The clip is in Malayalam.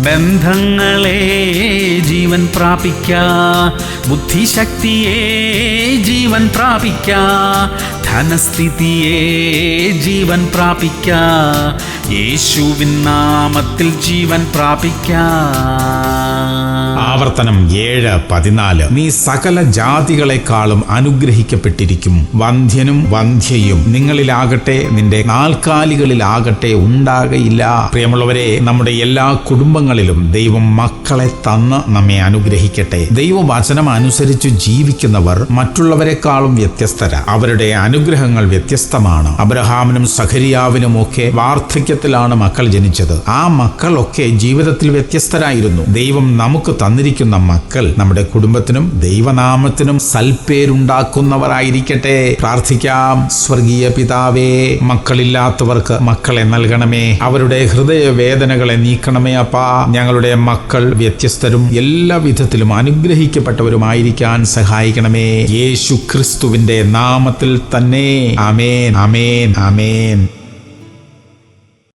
ബന്ധങ്ങളെ ജീവൻ പ്രാപിക്കാ, ബുദ്ധിശക്തിയെ ജീവൻ പ്രാപിക്കാ, ധനസ്ഥിതിയെ ജീവൻ പ്രാപിക്കാ, യേശുവിൻ നാമത്തിൽ ജീവൻ പ്രാപിക്കാ. ആവർത്തനം 7:14. നീ സകല ജാതികളെക്കാളും അനുഗ്രഹിക്കപ്പെട്ടിരിക്കും. വന്ധ്യനും വന്ധ്യയും നിങ്ങളിലാകട്ടെ നിന്റെ നാൽക്കാലികളിലാകട്ടെ ഉണ്ടാകയില്ല. പ്രിയമുള്ളവരെ, നമ്മുടെ എല്ലാ കുടുംബങ്ങളിലും ദൈവം മക്കളെ തന്ന് നമ്മെ അനുഗ്രഹിക്കട്ടെ. ദൈവവചനം അനുസരിച്ച് ജീവിക്കുന്നവർ മറ്റുള്ളവരെക്കാളും വ്യത്യസ്തര. അവരുടെ അനുഗ്രഹങ്ങൾ വ്യത്യസ്തമാണ്. അബ്രഹാമിനും സഖരിയാവിനും ഒക്കെ വാർദ്ധക്യത്തിലാണ് മക്കൾ ജനിച്ചത്. ആ മക്കളൊക്കെ ജീവിതത്തിൽ വ്യത്യസ്തരായിരുന്നു. ദൈവം നമുക്ക് തന്നിരിക്കുന്ന മക്കൾ നമ്മുടെ കുടുംബത്തിനും ദൈവനാമത്തിനും സൽപ്പേരുണ്ടാക്കുന്നവരായിരിക്കട്ടെ. പ്രാർത്ഥിക്കാം. സ്വർഗീയ പിതാവേ, മക്കളില്ലാത്തവർക്ക് മക്കളെ നൽകണമേ. അവരുടെ ഹൃദയവേദനകളെ നീക്കണമേ അപ്പാ. ഞങ്ങളുടെ മക്കൾ വ്യത്യസ്തരും എല്ലാ വിധത്തിലും അനുഗ്രഹിക്കപ്പെട്ടവരുമായിരിക്കാൻ സഹായിക്കണമേ. യേശു ക്രിസ്തുവിന്റെ നാമത്തിൽ തന്നെ. ആമേൻ, ആമേൻ, ആമേൻ.